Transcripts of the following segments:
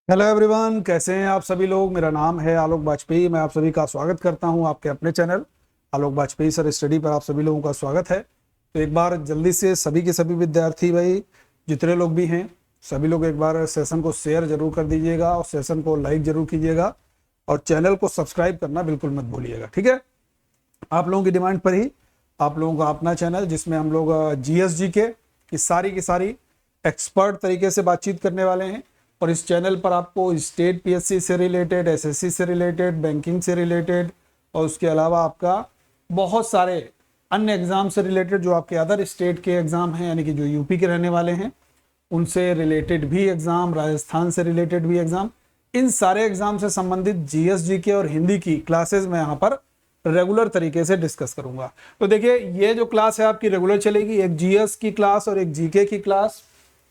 Hello everyone, कैसे हैं आप सभी लोग। मेरा नाम है आलोक वाजपेयी। मैं आप सभी का स्वागत करता हूं आपके अपने चैनल आलोक वाजपेयी सर स्टडी पर। आप सभी लोगों का स्वागत है। तो एक बार जल्दी से सभी के सभी विद्यार्थी भाई, जितने लोग भी हैं, सभी लोग एक बार सेशन को शेयर जरूर कर दीजिएगा और सेशन को लाइक जरूर कीजिएगा और चैनल को सब्सक्राइब करना बिल्कुल मत भूलिएगा, ठीक है। आप लोगों की डिमांड पर ही आप लोगों का अपना चैनल, जिसमें हम लोग जीएसजी के की सारी एक्सपर्ट तरीके से बातचीत करने वाले हैं। और इस चैनल पर आपको स्टेट पीएससी से रिलेटेड, एसएससी से रिलेटेड, बैंकिंग से रिलेटेड और उसके अलावा आपका बहुत सारे अन्य एग्जाम से रिलेटेड, जो आपके अदर स्टेट के एग्जाम हैं, यानी कि जो यूपी के रहने वाले हैं उनसे रिलेटेड भी एग्जाम, राजस्थान से रिलेटेड भी एग्जाम, इन सारे एग्जाम से संबंधित जीएसजी के और हिंदी की क्लासेस मैं यहाँ पर रेगुलर तरीके से डिस्कस करूंगा। तो देखिए, ये जो क्लास है आपकी रेगुलर चलेगी। एक जीएस की क्लास और एक जीके की क्लास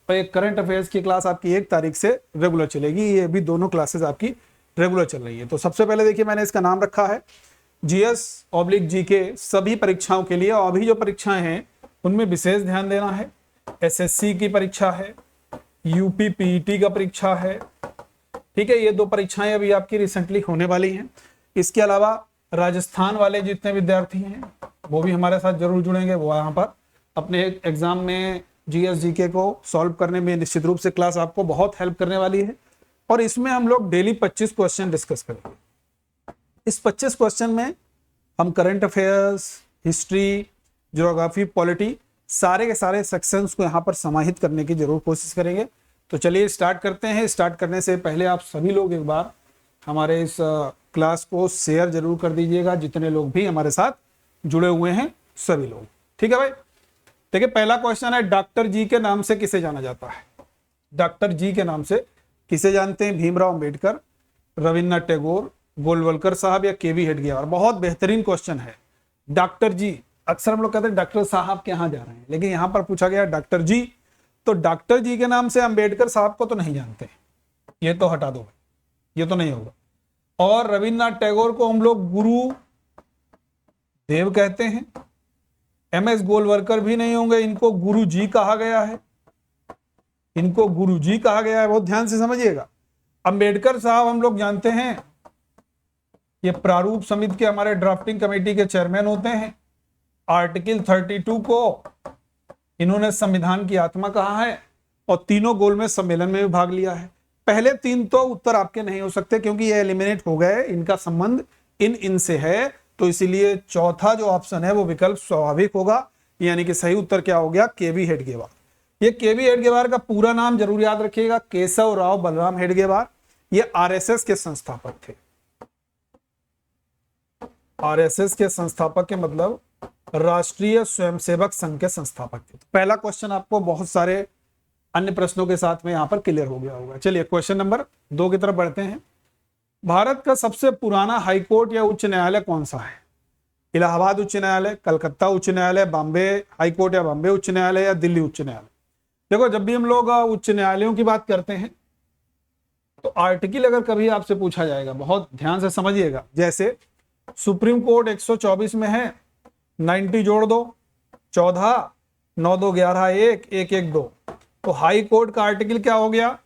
और एक करंट अफेयर्स की क्लास आपकी 1 तारीख से रेगुलर चलेगी। ये भी दोनों क्लासेस आपकी रेगुलर चल रही है। तो सबसे पहले देखिए, मैंने इसका नाम रखा है जीएस ऑब्लिक जीके सभी परीक्षाओं के लिए। और अभी जो परीक्षाएं हैं उनमें विशेष ध्यान देना है। एसएससी की परीक्षा है, यूपी पीईटी का परीक्षा है, ठीक है। ये 2 परीक्षाएं अभी आपकी रिसेंटली होने वाली हैं। इसके अलावा राजस्थान वाले जितने विद्यार्थी हैं वो भी हमारे साथ जरूर जुड़ेंगे। वो यहाँ पर अपने एग्जाम में जीएस जीके को सॉल्व करने में निश्चित रूप से क्लास आपको बहुत हेल्प करने वाली है। और इसमें हम लोग डेली 25 क्वेश्चन डिस्कस करेंगे। इस 25 क्वेश्चन में हम current affairs, history, geography, polity, सारे के सारे सेक्शंस को यहाँ पर समाहित करने की जरूर कोशिश करेंगे। तो चलिए स्टार्ट करते हैं। स्टार्ट करने से पहले आप सभी लोग एक बार हमारे इस क्लास को शेयर जरूर कर दीजिएगा, जितने लोग भी हमारे साथ जुड़े हुए हैं सभी लोग, ठीक है भाई। देखिए, पहला क्वेश्चन है, डॉक्टर जी के नाम से किसे जाना जाता है? डॉक्टर जी के नाम से किसे जानते हैं? भीमराव अंबेडकर, रविन्द्रनाथ टैगोर, गोलवलकर साहब या केवी हेडगेवार? बहुत बेहतरीन क्वेश्चन है। डॉक्टर जी, अक्सर हम लोग कहते हैं डॉक्टर साहब के यहाँ जा रहे हैं, लेकिन यहां पर पूछा गया डॉक्टर जी। तो डॉक्टर जी के नाम से अंबेडकर साहब को तो नहीं जानते, ये तो हटा दो भाई, ये तो नहीं होगा। और रविन्द्रनाथ टैगोर को हम लोग गुरु देव कहते हैं। एमएस गोलवलकर भी नहीं होंगे, इनको गुरु जी कहा गया है, इनको गुरु जी कहा गया है। बहुत ध्यान से समझिएगा। अंबेडकर साहब हम लोग जानते हैं, ये प्रारूप समिति के हमारे ड्राफ्टिंग कमेटी के चेयरमैन होते हैं। आर्टिकल 32 को इन्होंने संविधान की आत्मा कहा है और तीनों गोलमेज सम्मेलन में भी भाग लिया है। पहले 3 तो उत्तर आपके नहीं हो सकते, क्योंकि ये एलिमिनेट हो गए, इनका संबंध इनसे है। तो इसीलिए चौथा जो ऑप्शन है वो विकल्प स्वाभाविक होगा, यानी कि सही उत्तर क्या हो गया? केवी हेडगेवार। ये केवी हेडगेवार का पूरा नाम जरूर याद रखिएगा, केशव राव बलराम हेडगेवार। ये आरएसएस के संस्थापक थे। आरएसएस के संस्थापक के मतलब राष्ट्रीय स्वयंसेवक संघ के संस्थापक थे। तो पहला क्वेश्चन आपको बहुत सारे अन्य प्रश्नों के साथ में यहां पर क्लियर हो गया होगा। चलिए क्वेश्चन नंबर 2 की तरफ बढ़ते हैं। भारत का सबसे पुराना हाईकोर्ट या उच्च न्यायालय कौन सा है? इलाहाबाद उच्च न्यायालय, कलकत्ता उच्च न्यायालय, बॉम्बे हाईकोर्ट या बॉम्बे उच्च न्यायालय या दिल्ली उच्च न्यायालय? देखो, जब भी हम लोग उच्च न्यायालयों की बात करते हैं तो आर्टिकल अगर कभी आपसे पूछा जाएगा, बहुत ध्यान से समझिएगा। जैसे सुप्रीम कोर्ट 124 में है, 90 जोड़ दो 14, 9 2 11 1 1 1 2। तो हाई कोर्ट का आर्टिकल क्या हो गया?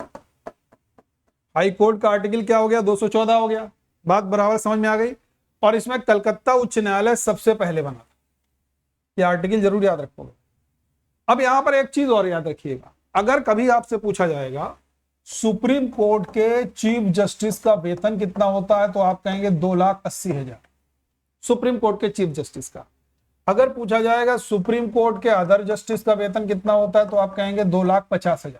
हाई कोर्ट का आर्टिकल क्या हो गया? 214 हो गया। बात बराबर समझ में आ गई। और इसमें कलकत्ता उच्च न्यायालय सबसे पहले बना था। ये आर्टिकल जरूर याद रखोगे। अब यहां पर एक चीज और याद रखिएगा, अगर कभी आपसे पूछा जाएगा सुप्रीम कोर्ट के चीफ जस्टिस का वेतन कितना होता है, तो आप कहेंगे 2,80,000 सुप्रीम कोर्ट के चीफ जस्टिस का। अगर पूछा जाएगा सुप्रीम कोर्ट के अदर जस्टिस का वेतन कितना होता है, तो आप कहेंगे 2,50,000।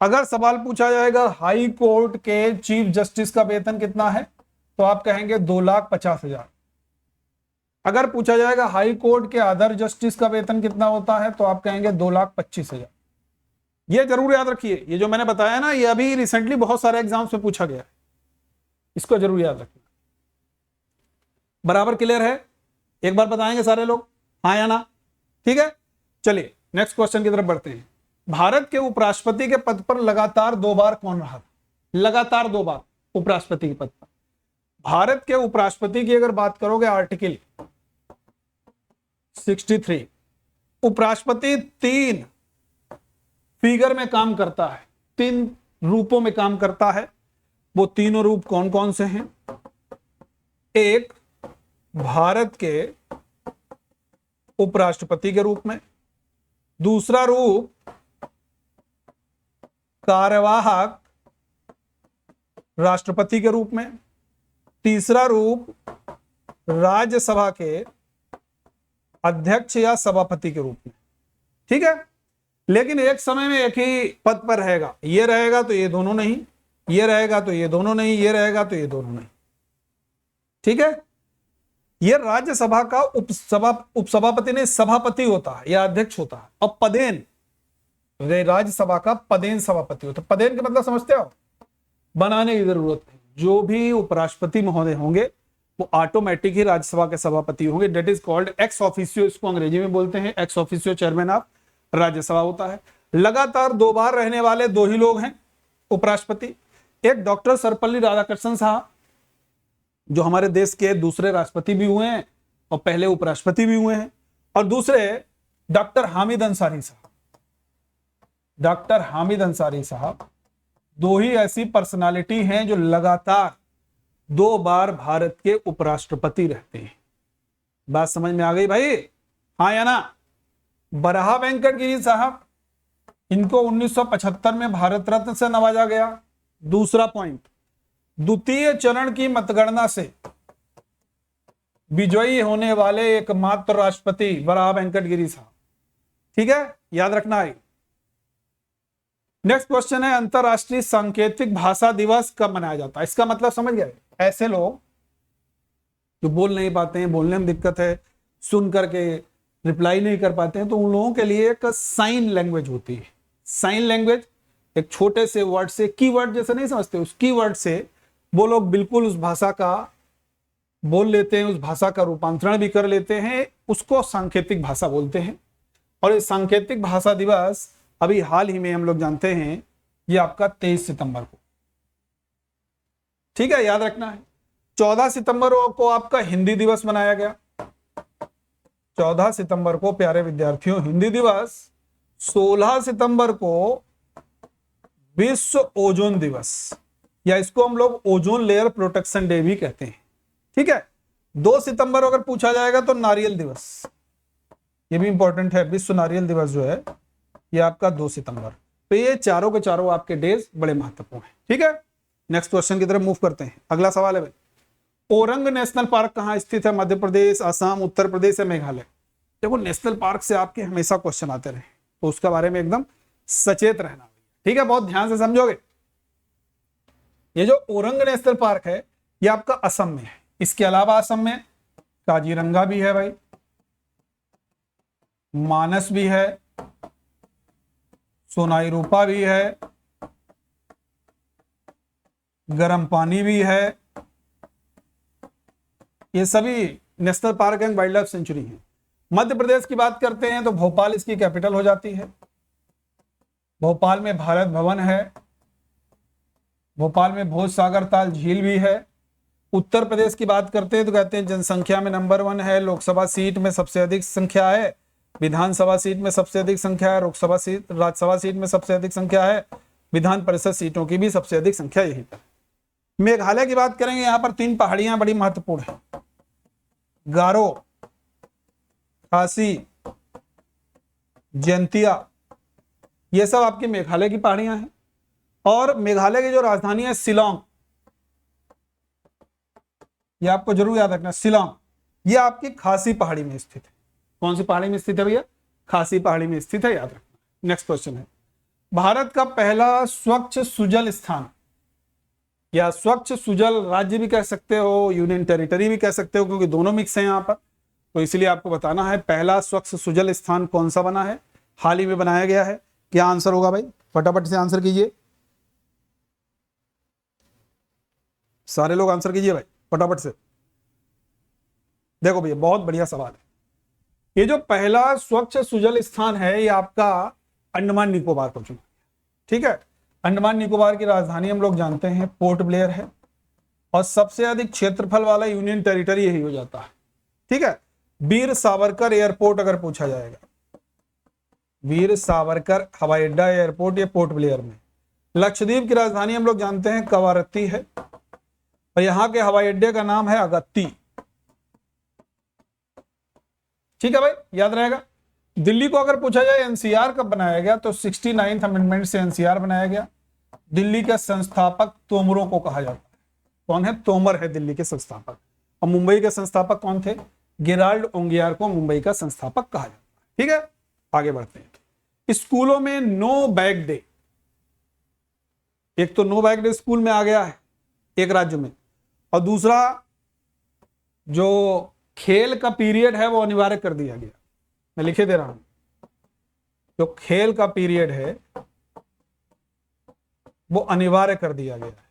अगर सवाल पूछा जाएगा हाई कोर्ट के चीफ जस्टिस का वेतन कितना है, तो आप कहेंगे 2,50,000। अगर पूछा जाएगा हाई कोर्ट के अदर जस्टिस का वेतन कितना होता है, तो आप कहेंगे 2,25,000। ये जरूर याद रखिए, ये जो मैंने बताया ना, ये अभी रिसेंटली बहुत सारे एग्जाम्स में पूछा गया है, इसको जरूर याद रखना। बराबर क्लियर है? एक बार बताएंगे सारे लोग, हाँ या ना? ठीक है, चलिए नेक्स्ट क्वेश्चन की तरफ बढ़ते हैं। भारत के उपराष्ट्रपति के पद पर लगातार 2 बार कौन रहा? लगातार 2 बार उपराष्ट्रपति के पद पर। भारत के उपराष्ट्रपति की अगर बात करोगे, आर्टिकल 63, उपराष्ट्रपति 3 फिगर में काम करता है, 3 रूपों में काम करता है। वो तीनों रूप कौन कौन से हैं? एक, भारत के उपराष्ट्रपति के रूप में। दूसरा रूप, कार्यवाहक राष्ट्रपति के रूप में। तीसरा रूप, राज्यसभा के अध्यक्ष या सभापति के रूप में। ठीक है, लेकिन एक समय में एक ही पद पर रहेगा। ये रहेगा तो ये दोनों नहीं, ये रहेगा तो ये दोनों नहीं, ये रहेगा तो ये दोनों नहीं। ठीक है, ये राज्यसभा का उपसभापति नहीं, सभापति होता है या अध्यक्ष होता है। और पदेन, राज्यसभा का पदेन सभापति होता है। पदेन का मतलब समझते हो? बनाने की जरूरत है। जो भी उपराष्ट्रपति महोदय होंगे वो ऑटोमेटिक ही राज्यसभा के सभापति होंगे। That is called ex officio, इसको अंग्रेजी में बोलते हैं। Ex officio chairman of Rajya Sabha होता है। लगातार 2 बार रहने वाले 2 ही लोग हैं उपराष्ट्रपति। एक डॉक्टर सर्वपल्ली राधाकृष्णन साहब, जो हमारे देश के दूसरे राष्ट्रपति भी हुए हैं और पहले उपराष्ट्रपति भी हुए हैं। और दूसरे डॉक्टर हामिद अंसारी साहब। डॉक्टर हामिद अंसारी साहब 2 ही ऐसी पर्सनालिटी हैं जो लगातार 2 बार भारत के उपराष्ट्रपति रहते हैं। बात समझ में आ गई भाई? हाँ या ना? बराह वेंकट गिरी साहब, इनको 1975 में भारत रत्न से नवाजा गया। दूसरा पॉइंट, द्वितीय चरण की मतगणना से विजयी होने वाले एकमात्र राष्ट्रपति बराह वेंकट गिरी साहब। ठीक है, याद रखना है। नेक्स्ट क्वेश्चन है, अंतरराष्ट्रीय सांकेतिक भाषा दिवस कब मनाया जाता है? इसका मतलब समझ गए? ऐसे लोग जो बोल नहीं पाते हैं, बोलने में दिक्कत है, सुन करके रिप्लाई नहीं कर पाते हैं, तो उन लोगों के लिए एक साइन लैंग्वेज होती है। साइन लैंग्वेज एक छोटे से वर्ड से, कीवर्ड जैसे नहीं समझते, उस कीवर्ड से वो लोग बिल्कुल उस भाषा का बोल लेते हैं, उस भाषा का रूपांतरण भी कर लेते हैं। उसको सांकेतिक भाषा बोलते हैं। और ये सांकेतिक भाषा दिवस अभी हाल ही में हम लोग जानते हैं, ये आपका 23 सितंबर को। ठीक है, याद रखना है। 14 सितंबर को आपका हिंदी दिवस मनाया गया। 14 सितंबर को प्यारे विद्यार्थियों हिंदी दिवस। 16 सितंबर को विश्व ओजोन दिवस, या इसको हम लोग ओजोन लेयर प्रोटेक्शन डे भी कहते हैं। ठीक है, 2 सितंबर अगर पूछा जाएगा तो नारियल दिवस, ये भी इंपॉर्टेंट है। विश्व नारियल दिवस जो है ये आपका 2 सितंबर। तो ये चारों के चारों आपके डेज बड़े महत्वपूर्ण हैं। ठीक है, नेक्स्ट क्वेश्चन की तरफ मूव करते हैं। अगला सवाल है भाई, ओरंग नेशनल पार्क कहाँ स्थित है? मध्य प्रदेश, असम, उत्तर प्रदेश या मेघालय? देखो, नेशनल पार्क से आपके हमेशा क्वेश्चन आते रहे, तो उसके बारे में एकदम सचेत रहना। ठीक है, बहुत ध्यान से समझोगे। ये जो ओरंग नेशनल पार्क है ये आपका असम में है। इसके अलावा असम में काजीरंगा भी है भाई, मानस भी है, सोनाई रूपा भी है, गर्म पानी भी है। ये सभी national park and wild life sanctuary है। मध्य प्रदेश की बात करते हैं तो भोपाल इसकी कैपिटल हो जाती है। भोपाल में भारत भवन है। भोपाल में भोज सागर ताल झील भी है। उत्तर प्रदेश की बात करते हैं तो कहते हैं जनसंख्या में नंबर 1 है, लोकसभा सीट में सबसे अधिक संख्या है, विधानसभा सीट में सबसे अधिक संख्या है, लोकसभा सीट, राज्यसभा सीट में सबसे अधिक संख्या है, विधान परिषद सीटों की भी सबसे अधिक संख्या यही पर। मेघालय की बात करेंगे, यहाँ पर 3 पहाड़ियां बड़ी महत्वपूर्ण है, गारो, खासी, जयंतिया, ये सब आपकी मेघालय की पहाड़ियां हैं। और मेघालय की जो राजधानी है शिलोंग, ये आपको जरूर याद रखना, शिलोंग, ये आपकी खासी पहाड़ी में स्थित है। कौन सी पहाड़ी में स्थित है भैया? खासी पहाड़ी में स्थित है, याद रखना। नेक्स्ट क्वेश्चन है, भारत का पहला स्वच्छ सुजल स्थान, या स्वच्छ सुजल राज्य भी कह सकते हो, यूनियन टेरिटरी भी कह सकते हो, क्योंकि दोनों मिक्स हैं यहाँ पर, तो इसलिए आपको बताना है पहला स्वच्छ सुजल स्थान कौन सा बना है, हाल ही में बनाया गया है। क्या आंसर होगा भाई? फटाफट से आंसर कीजिए, सारे लोग आंसर कीजिए भाई फटाफट से। देखो भैया, बहुत बढ़िया सवाल है। ये जो पहला स्वच्छ सुजल स्थान है ये आपका अंडमान निकोबार को चुना। ठीक है, अंडमान निकोबार की राजधानी हम लोग जानते हैं पोर्ट ब्लेयर है, और सबसे अधिक क्षेत्रफल वाला यूनियन टेरिटरी यही हो जाता है। ठीक है, वीर सावरकर एयरपोर्ट अगर पूछा जाएगा, वीर सावरकर हवाई अड्डा एयरपोर्ट ये पोर्ट ब्लेयर में, लक्षद्वीप की राजधानी हम लोग जानते हैं कवारत्ती है, और यहां के हवाई अड्डे का नाम है अगत्ती। ठीक है भाई, याद रहेगा। दिल्ली को अगर पूछा जाए एनसीआर कब बनाया गया, तो 69th अमेंडमेंट से एनसीआर बनाया गया। दिल्ली के संस्थापक तोमरों को कहा जाता है। कौन है? तोमर है दिल्ली के संस्थापक। और मुंबई के संस्थापक कौन थे? गेराल्ड ओंगियार को मुंबई का संस्थापक कहा जाता है। ठीक है, आगे बढ़ते हैं। स्कूलों में नो बैग डे, एक तो नो बैग डे स्कूल में आ गया है एक राज्य में, और दूसरा जो खेल का पीरियड है वो अनिवार्य कर दिया गया। मैं लिखे दे रहा हूं, जो खेल का पीरियड है वो अनिवार्य कर दिया गया है।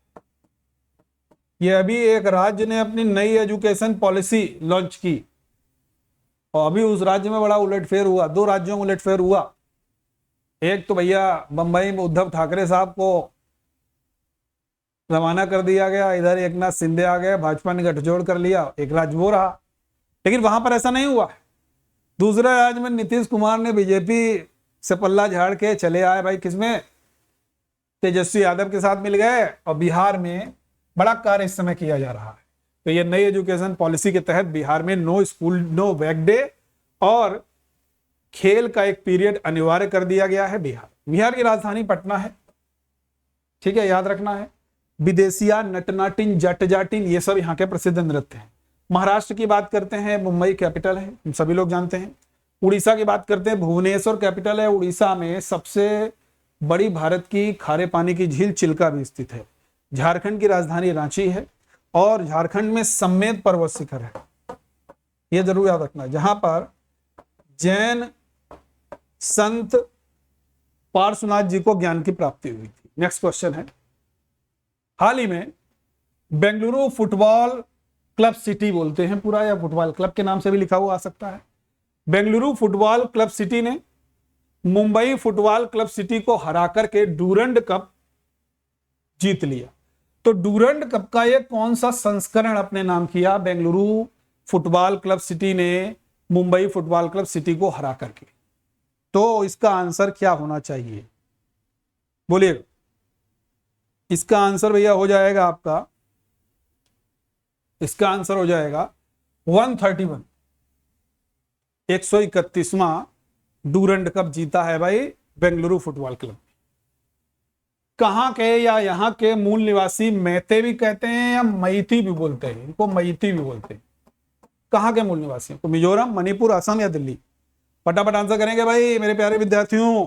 ये अभी एक राज्य ने अपनी नई एजुकेशन पॉलिसी लॉन्च की, और अभी उस राज्य में बड़ा उलटफेर हुआ। दो राज्यों में उलटफेर हुआ। एक तो भैया बंबई में उद्धव ठाकरे साहब को रवाना कर दिया गया, इधर एकनाथ शिंदे आ गए, भाजपा ने गठजोड़ कर लिया, एक राज्य वो रहा। लेकिन वहां पर ऐसा नहीं हुआ। दूसरे राज्य में नीतीश कुमार ने बीजेपी से पल्ला झाड़ के चले आए भाई, किसमें? तेजस्वी यादव के साथ मिल गए। और बिहार में बड़ा कार्य इस समय किया जा रहा है। तो ये नई एजुकेशन पॉलिसी के तहत बिहार में no school no bag day और खेल का एक पीरियड अनिवार्य कर दिया गया है। बिहार की राजधानी पटना है। ठीक है, याद रखना है। विदेशिया, नटनाटिन, जट जाटिन, ये सब यहाँ के प्रसिद्ध नृत्य हैं। महाराष्ट्र की बात करते हैं, मुंबई कैपिटल है, हम सभी लोग जानते हैं। उड़ीसा की बात करते हैं, भुवनेश्वर कैपिटल है। उड़ीसा में सबसे बड़ी भारत की खारे पानी की झील चिल्का भी स्थित है। झारखंड की राजधानी रांची है, और झारखंड में सम्मेद पर्वत शिखर है, यह जरूर याद रखना, जहां पर जैन संत पार्श्वनाथ जी को ज्ञान की प्राप्ति हुई थी। नेक्स्ट क्वेश्चन है, हाल ही में बेंगलुरु फुटबॉल क्लब सिटी बोलते हैं पूरा, या फुटबॉल क्लब के नाम से भी लिखा हुआ आ सकता है। बेंगलुरु फुटबॉल क्लब सिटी ने मुंबई फुटबॉल क्लब सिटी को हराकर के डूरंड कप जीत लिया। तो डूरंड कप का ये कौन सा संस्करण अपने नाम किया? बेंगलुरु फुटबॉल क्लब सिटी ने मुंबई फुटबॉल क्लब सिटी को हरा करके। तो इसका आंसर क्या होना चाहिए? बोलिएगा। इसका आंसर भैया हो जाएगा आपका, इसका आंसर हो जाएगा 131, 131वां डूरंड कप जीता है भाई बेंगलुरु फुटबॉल क्लब। कहां के या यहां के मूल निवासी मैते भी कहते हैं या मैती भी बोलते हैं, इनको मैती भी बोलते हैं। कहां के मूल निवासी? तो मिजोरम, मणिपुर, असम या दिल्ली? फटाफट आंसर करेंगे भाई मेरे प्यारे विद्यार्थियों,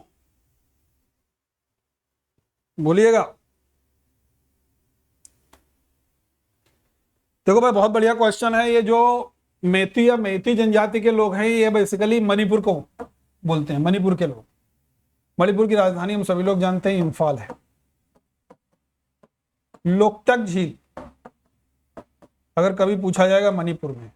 बोलिएगा। देखो भाई, बहुत बढ़िया क्वेश्चन है। ये जो मैती या मैती जनजाति के लोग हैं, ये बेसिकली मणिपुर को बोलते हैं, मणिपुर के लोग। मणिपुर की राजधानी हम सभी लोग जानते हैं इंफाल है। लोकटक झील अगर कभी पूछा जाएगा मणिपुर में।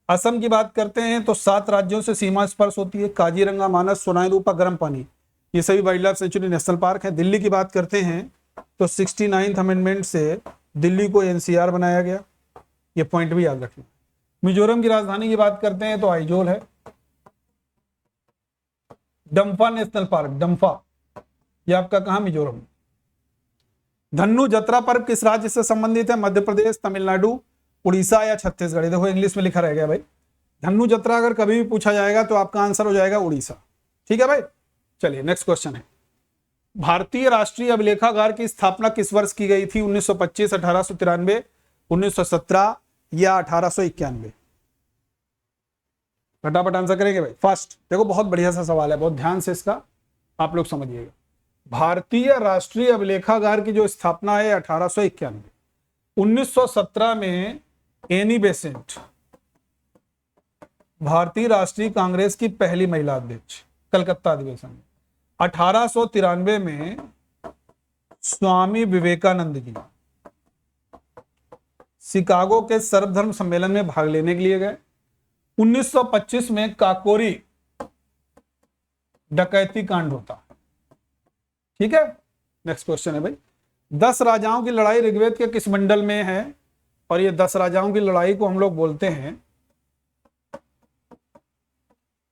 असम की बात करते हैं तो 7 राज्यों से सीमा स्पर्श होती है, काजीरंगा, मानस, सोनाई रूपा, गर्म पानी, ये सभी wild life sanctuary national park है। दिल्ली की बात करते हैं तो 69th अमेंडमेंट से दिल्ली को एनसीआर बनाया गया, ये पॉइंट भी याद रखना। मिजोरम की राजधानी की बात करते हैं तो आइजोल है। डम्फा नेशनल पार्क, डम्फा, ये आपका कहां? मिजोरम। धन्नु जतरा पर्व किस राज्य से संबंधित है? मध्य प्रदेश, तमिलनाडु, उड़ीसा या छत्तीसगढ़? देखो इंग्लिश में लिखा रह गया भाई। धन्नु जतरा अगर कभी भी पूछा जाएगा तो आपका आंसर हो जाएगा उड़ीसा। ठीक है भाई, चलिए नेक्स्ट क्वेश्चन है, भारतीय राष्ट्रीय अभिलेखागार की स्थापना किस वर्ष की गई थी? 1925, 1893, 1917 या 1891? फटाफट आंसर करेंगे भाई फर्स्ट। देखो बहुत बढ़िया सा सवाल है, बहुत ध्यान से इसका आप लोग समझिएगा। भारतीय राष्ट्रीय अभिलेखागार की जो स्थापना है 1891। 1917 में एनी बेसेंट भारतीय राष्ट्रीय कांग्रेस की पहली महिला अध्यक्ष, कलकत्ता अधिवेशन। 1893 में स्वामी विवेकानंद जी शिकागो के सर्वधर्म सम्मेलन में भाग लेने के लिए गए। 1925 में काकोरी डकैती कांड होता है। ठीक है, नेक्स्ट क्वेश्चन है भाई, 10 राजाओं की लड़ाई ऋग्वेद के किस मंडल में है? और ये 10 राजाओं की लड़ाई को हम लोग बोलते हैं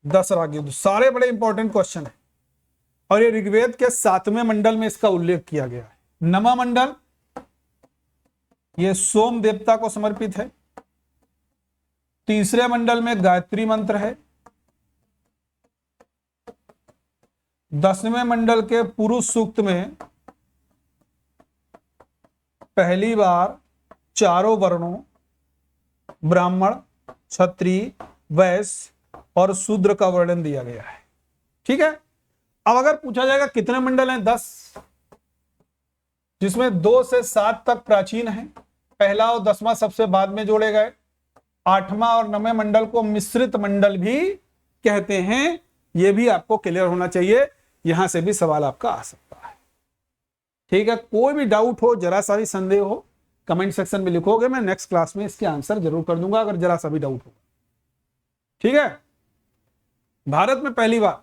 10 राग युद्ध। सारे बड़े इंपॉर्टेंट क्वेश्चन है, और ये ऋग्वेद के 7वें मंडल में इसका उल्लेख किया गया है। नमा मंडल ये सोम देवता को समर्पित है। तीसरे मंडल में गायत्री मंत्र है। 10वें मंडल के पुरुष सूक्त में पहली बार चारों वर्णों ब्राह्मण, क्षत्रिय, वैश्य और शूद्र का वर्णन दिया गया है। ठीक है। अब अगर पूछा जाएगा कितने मंडल हैं? 10, जिसमें 2 से 7 तक प्राचीन है, पहला और 10वां सबसे बाद में जोड़े गए। 8वां और 9वें मंडल को मिश्रित मंडल भी कहते हैं। यह भी आपको क्लियर होना चाहिए, यहां से भी सवाल आपका आ सकता है। ठीक है। कोई भी डाउट हो, जरा सा भी संदेह हो, कमेंट सेक्शन में लिखोगे, मैं नेक्स्ट क्लास में इसके आंसर जरूर कर दूंगा अगर जरा सा भी डाउट हो। ठीक है। भारत में पहली बार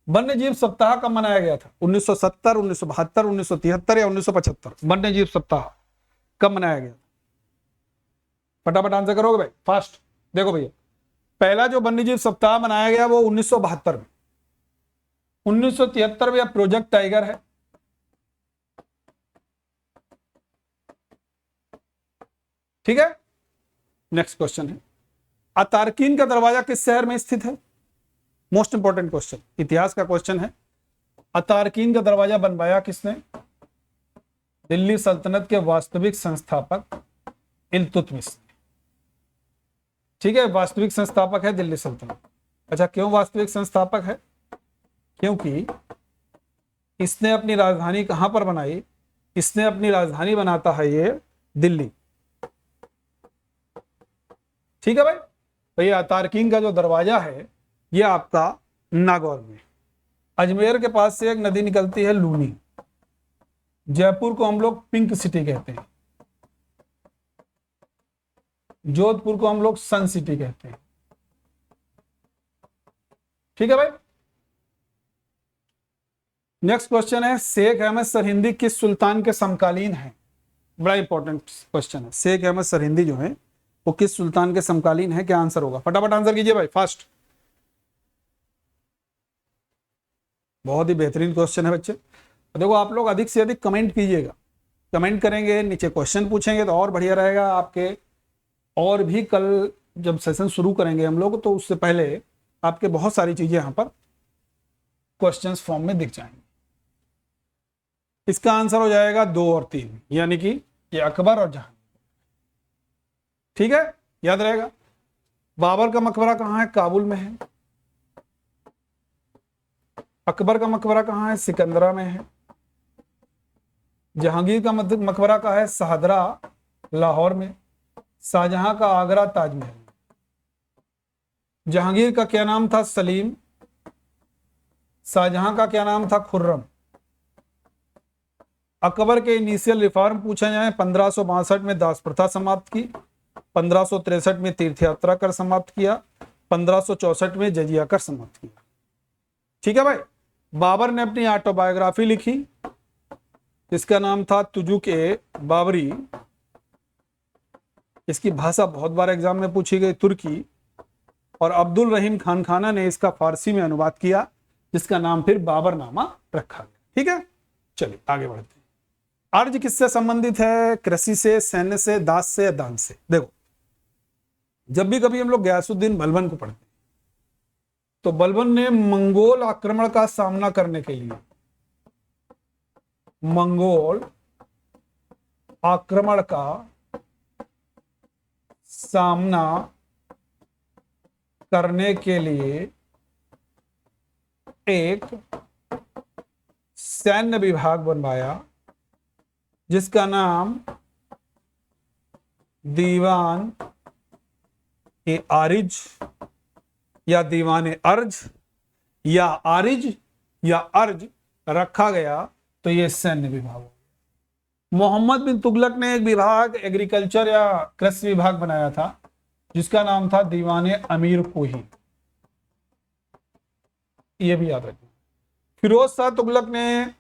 वन्य जीव सप्ताह कब मनाया गया था? 1970, 1972, 1973 या 1975? वन्य जीव सप्ताह कब मनाया गया? फटाफट आंसर करोगे भाई, फास्ट। देखो भैया, पहला जो वन्य जीव सप्ताह मनाया गया वो 1972 में। 1973 में प्रोजेक्ट टाइगर है। ठीक है। नेक्स्ट क्वेश्चन है, अतार्किन का दरवाजा किस शहर में स्थित है? मोस्ट इंपॉर्टेंट क्वेश्चन, इतिहास का क्वेश्चन है। अतार्किन का दरवाजा बनवाया किसने? दिल्ली सल्तनत के वास्तविक संस्थापक इल्तुतमिश। ठीक है, वास्तविक संस्थापक है दिल्ली सल्तनत। अच्छा, क्यों वास्तविक संस्थापक है? क्योंकि इसने अपनी राजधानी कहां पर बनाई? इसने अपनी राजधानी बनाता है ये दिल्ली। ठीक है भाई। तो ये अतार्किन का जो दरवाजा है ये आपका नागौर में। अजमेर के पास से एक नदी निकलती है लूनी। जयपुर को हम लोग पिंक सिटी कहते हैं। जोधपुर को हम लोग सन सिटी कहते हैं। ठीक है भाई। नेक्स्ट क्वेश्चन है, शेख अहमद सरहिंदी किस सुल्तान के समकालीन है? बड़ा इंपॉर्टेंट क्वेश्चन है। शेख अहमद सरहिंदी जो है वो किस सुल्तान के समकालीन है? क्या आंसर होगा? फटाफट आंसर कीजिए भाई, फास्ट। बहुत ही बेहतरीन क्वेश्चन है बच्चे। देखो, आप लोग अधिक से अधिक कमेंट कीजिएगा। कमेंट करेंगे, नीचे क्वेश्चन पूछेंगे तो और बढ़िया रहेगा आपके। और भी कल जब सेशन शुरू करेंगे हम लोग तो उससे पहले आपके बहुत सारी चीजें यहां पर क्वेश्चंस फॉर्म में दिख जाएंगे। इसका आंसर हो जाएगा 2 और 3, यानी कि ये अकबर और जहां। ठीक है, याद रहेगा। बाबर का मकबरा कहां है? काबुल में है। अकबर का मकबरा कहां है? सिकंदरा में है। जहांगीर का मकबरा कहां है? शाहदरा, लाहौर में। शाहजहां का आगरा ताजमहल। जहांगीर का क्या नाम था? सलीम। शाहजहां का क्या नाम था? खुर्रम। अकबर के इनिशियल रिफॉर्म पूछे जाए, 1562 में दास प्रथा समाप्त की, 1563 में तीर्थ यात्रा कर समाप्त किया, 1564 में जजिया कर समाप्त किया। ठीक है भाई। बाबर ने अपनी ऑटोबायोग्राफी लिखी, इसका नाम था तुजुक ए बाबरी। इसकी भाषा बहुत बार एग्जाम में पूछी गई, तुर्की। और अब्दुल रहीम खानखाना ने इसका फारसी में अनुवाद किया, जिसका नाम फिर बाबरनामा रखा गया। ठीक है, चलिए आगे बढ़ते हैं। अर्ज किससे संबंधित है? कृषि से, सैन्य से, दास से या दान से? देखो, जब भी कभी हम लोग गयासुद्दीन बलबन को पढ़ते हैं तो बलबन ने मंगोल आक्रमण का सामना करने के लिए, मंगोल आक्रमण का सामना करने के लिए एक सैन्य विभाग बनवाया, जिसका नाम दीवान ए आरिज या दीवान अर्ज या आरिज या अर्ज रखा गया। तो यह सैन्य विभाग। मोहम्मद बिन तुगलक ने एक विभाग एग्रीकल्चर या कृषि विभाग बनाया था, जिसका नाम था दीवान अमीर कोही। यह भी याद रखना। फिरोज शाह तुगलक ने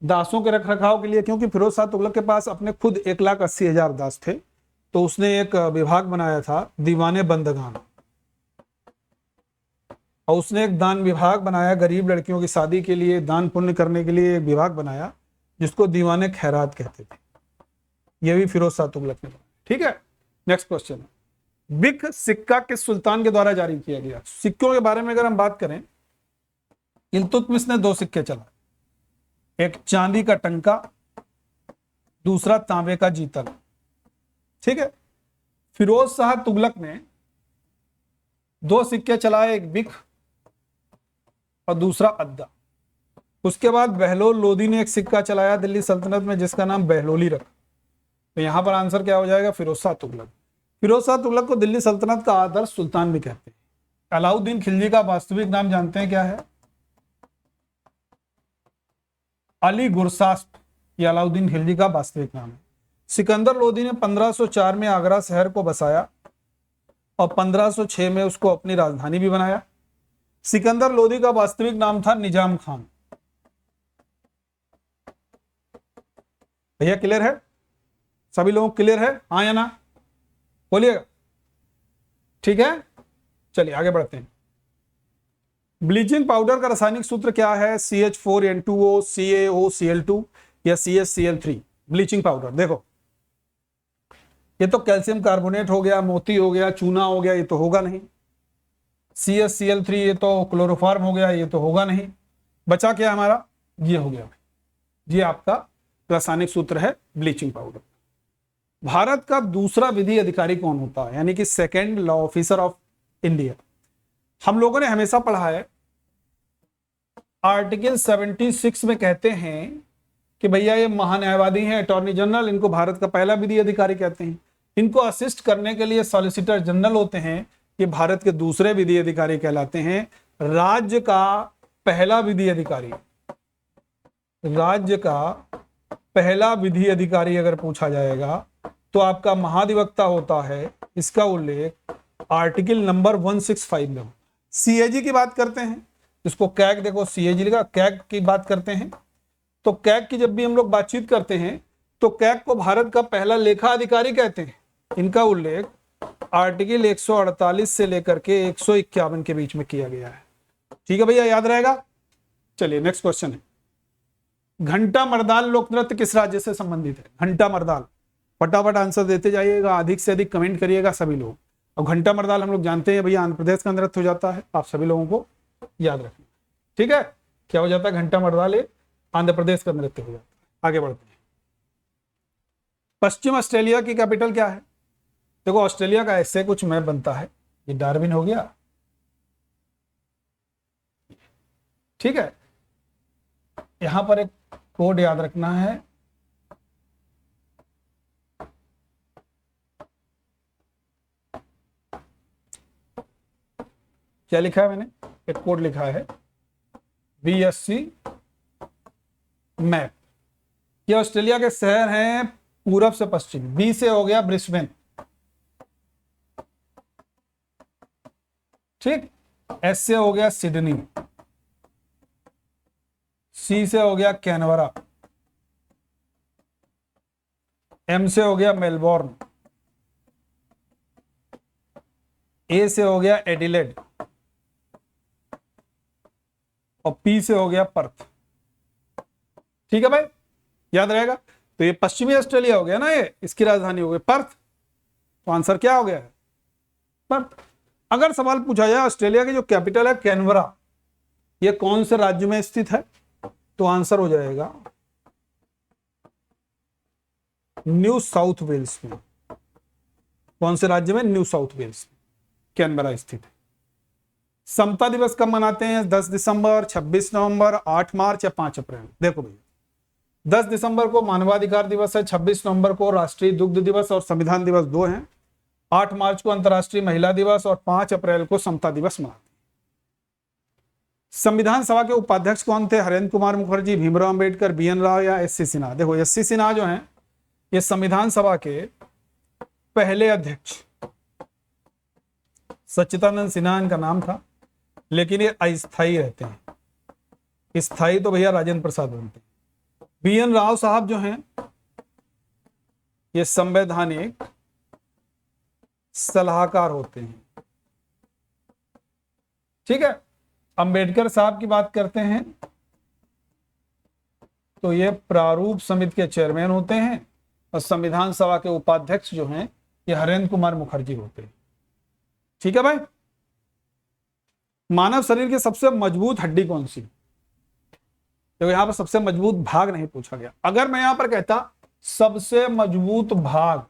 दासों के रखरखाव के लिए, क्योंकि फिरोज शाह तुगलक के पास अपने खुद 1,80,000 दास थे, तो उसने एक विभाग बनाया था दीवाने बंदगान। और उसने एक दान विभाग बनाया, गरीब लड़कियों की शादी के लिए दान पुण्य करने के लिए एक विभाग बनाया, जिसको दीवाने खैरात कहते थे। ये भी फिरोज शाह तुगलक ने बनाया। ठीक है, नेक्स्ट क्वेश्चन, बिक सिक्का किस सुल्तान के द्वारा जारी किया गया? सिक्कों के बारे में अगर हम बात करें, इल्तुतमिश ने 2 सिक्के चलाए, एक चांदी का टंका, दूसरा तांबे का जीतल। ठीक है, फिरोज शाह तुगलक ने 2 सिक्के चलाए, एक बिक और दूसरा अद्दा। उसके बाद बहलोल लोदी ने एक सिक्का चलाया दिल्ली सल्तनत में, जिसका नाम बहलोली रखा। तो यहां पर आंसर क्या हो जाएगा? फिरोज शाह तुगलक। फिरोज शाह तुगलक को दिल्ली सल्तनत का आदर्श सुल्तान भी कहते हैं। अलाउद्दीन खिलजी का वास्तविक नाम जानते हैं क्या है? अली गुरसास्प, ये अलाउद्दीन खिलजी का वास्तविक नाम है। सिकंदर लोदी ने 1504 में आगरा शहर को बसाया और 1506 में उसको अपनी राजधानी भी बनाया। सिकंदर लोदी का वास्तविक नाम था निजाम खान। भैया क्लियर है? सभी लोगों को क्लियर है? हाँ या ना बोलिएगा। ठीक है, चलिए आगे बढ़ते हैं। ब्लीचिंग पाउडर का रासायनिक सूत्र क्या है? CH4N2O, CaOCl2 या CHCl3। ब्लीचिंग पाउडर देखो, ये तो कैल्शियम कार्बोनेट हो गया, मोती हो गया, चूना हो गया, ये तो होगा नहीं। CHCl3 ये तो क्लोरोफॉर्म हो गया, ये तो होगा नहीं। बचा क्या हमारा? ये हो गया, ये आपका रासायनिक सूत्र है ब्लीचिंग पाउडर। भारत का दूसरा विधि अधिकारी कौन होता है, यानी कि second law officer of India? हम लोगों ने हमेशा पढ़ा है, आर्टिकल 76 में कहते हैं कि भैया ये महान्यायवादी हैं, अटॉर्नी जनरल, इनको भारत का पहला विधि अधिकारी कहते हैं। इनको असिस्ट करने के लिए सॉलिसिटर जनरल होते हैं, ये भारत के दूसरे विधि अधिकारी कहलाते हैं। राज्य का पहला विधि अधिकारी, राज्य का पहला विधि अधिकारी अगर पूछा जाएगा तो आपका महाधिवक्ता होता है। इसका उल्लेख आर्टिकल नंबर 165 में। CAG की बात करते हैं, इसको कैग देखो, CAG लिखा, कैग की बात करते हैं। तो कैग की जब भी हम लोग बातचीत करते हैं तो कैग को भारत का पहला लेखा अधिकारी कहते हैं। इनका उल्लेख आर्टिकल 148 से लेकर के 151 के बीच में किया गया है। ठीक है भैया, याद रहेगा। चलिए नेक्स्ट क्वेश्चन है, घंटा मर्दाल लोक नृत्य किस राज्य से संबंधित है? घंटा मर्दाल, फटाफट आंसर देते जाइएगा, अधिक से अधिक कमेंट करिएगा सभी लोग। और घंटा मर्दाल हम लोग जानते हैं भैया आंध्र प्रदेश का नृत्य हो जाता है, आप सभी लोगों को याद रखना। ठीक है, क्या हो जाता है? घंटा मर्दाल आंध्र प्रदेश का नृत्य हो जाता है। आगे बढ़ते हैं। पश्चिम ऑस्ट्रेलिया की कैपिटल क्या है? देखो ऑस्ट्रेलिया का ऐसे कुछ मैप बनता है, ये डार्विन हो गया। ठीक है, यहां पर एक कोड याद रखना है, क्या लिखा है मैंने? एक कोड लिखा है BSC मैप। ये ऑस्ट्रेलिया के शहर हैं पूरब से पश्चिम। B से हो गया ब्रिस्बेन, ठीक। S से हो गया सिडनी, C से हो गया कैनबरा, M से हो गया मेलबोर्न, A से हो गया एडिलेड और P से हो गया पर्थ। ठीक है भाई, याद रहेगा। तो ये पश्चिमी ऑस्ट्रेलिया हो गया ना, ये इसकी राजधानी हो गई पर्थ। तो आंसर क्या हो गया है? पर्थ। अगर सवाल पूछा जाए ऑस्ट्रेलिया की जो कैपिटल है कैनबरा, ये कौन से राज्य में स्थित है, तो आंसर हो जाएगा न्यू साउथ वेल्स में। कौन से राज्य में? न्यू साउथ वेल्स में कैनबरा स्थित है। समता दिवस कब मनाते हैं? 10 दिसंबर, 26 नवंबर, 8 मार्च या 5 अप्रैल? देखो भैया, 10 दिसंबर को मानवाधिकार दिवस है, 26 नवंबर को राष्ट्रीय दुग्ध दिवस और संविधान दिवस 2 हैं, 8 मार्च को अंतर्राष्ट्रीय महिला दिवस और 5 अप्रैल को समता दिवस मनाते हैं। संविधान सभा के उपाध्यक्ष कौन थे? हरेंद्र कुमार मुखर्जी, भीमराव अंबेडकर, BN राव या SC सिन्हा? देखो SC सिन्हा जो हैं ये संविधान सभा के पहले अध्यक्ष। सच्चिदानंद सिन्हा इनका नाम था, लेकिन ये अस्थायी रहते हैं। स्थायी तो भैया राजेंद्र प्रसाद बनते हैं। BN राव साहब जो हैं ये संवैधानिक सलाहकार होते हैं। ठीक है, अंबेडकर साहब की बात करते हैं तो ये प्रारूप समिति के चेयरमैन होते हैं और संविधान सभा के उपाध्यक्ष जो हैं ये हरेंद्र कुमार मुखर्जी होते हैं। ठीक है भाई। मानव शरीर की सबसे मजबूत हड्डी कौन सी? तो यहां पर सबसे मजबूत भाग नहीं पूछा गया। अगर मैं यहां पर कहता सबसे मजबूत भाग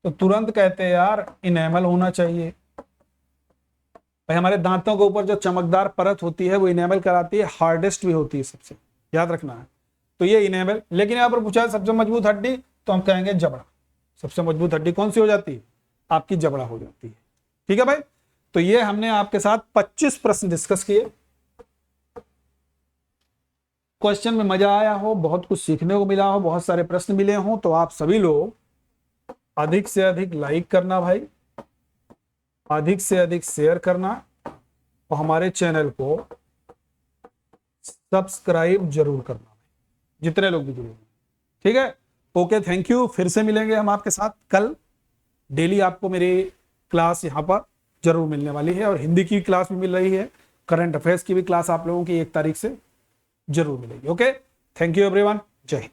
तो तुरंत कहते यार इनेमल होना चाहिए भाई। हमारे दांतों के ऊपर जो चमकदार परत होती है वो इनेमल कराती है, हार्डेस्ट भी होती है सबसे, याद रखना है। तो ये इनेमल, लेकिन यहां पर पूछा है सबसे मजबूत हड्डी तो हम कहेंगे जबड़ा। सबसे मजबूत हड्डी कौन सी हो जाती है? आपकी जबड़ा हो जाती है। ठीक है भाई। तो ये हमने आपके साथ 25 प्रश्न डिस्कस किए। क्वेश्चन में मजा आया हो, बहुत कुछ सीखने को मिला हो, बहुत सारे प्रश्न मिले हो, तो आप सभी लोग अधिक से अधिक लाइक करना भाई, अधिक से अधिक शेयर करना और हमारे चैनल को सब्सक्राइब जरूर करना जितने लोग भी जुड़े हैं। ठीक है। Okay, thank you. फिर से मिलेंगे हम आपके साथ कल। डेली आपको मेरी क्लास यहाँ पर जरूर मिलने वाली है और हिंदी की क्लास भी मिल रही है, करंट अफेयर्स की भी क्लास आप लोगों की 1 तारीख से जरूर मिलेगी। Okay, thank you everyone. जय हिंद।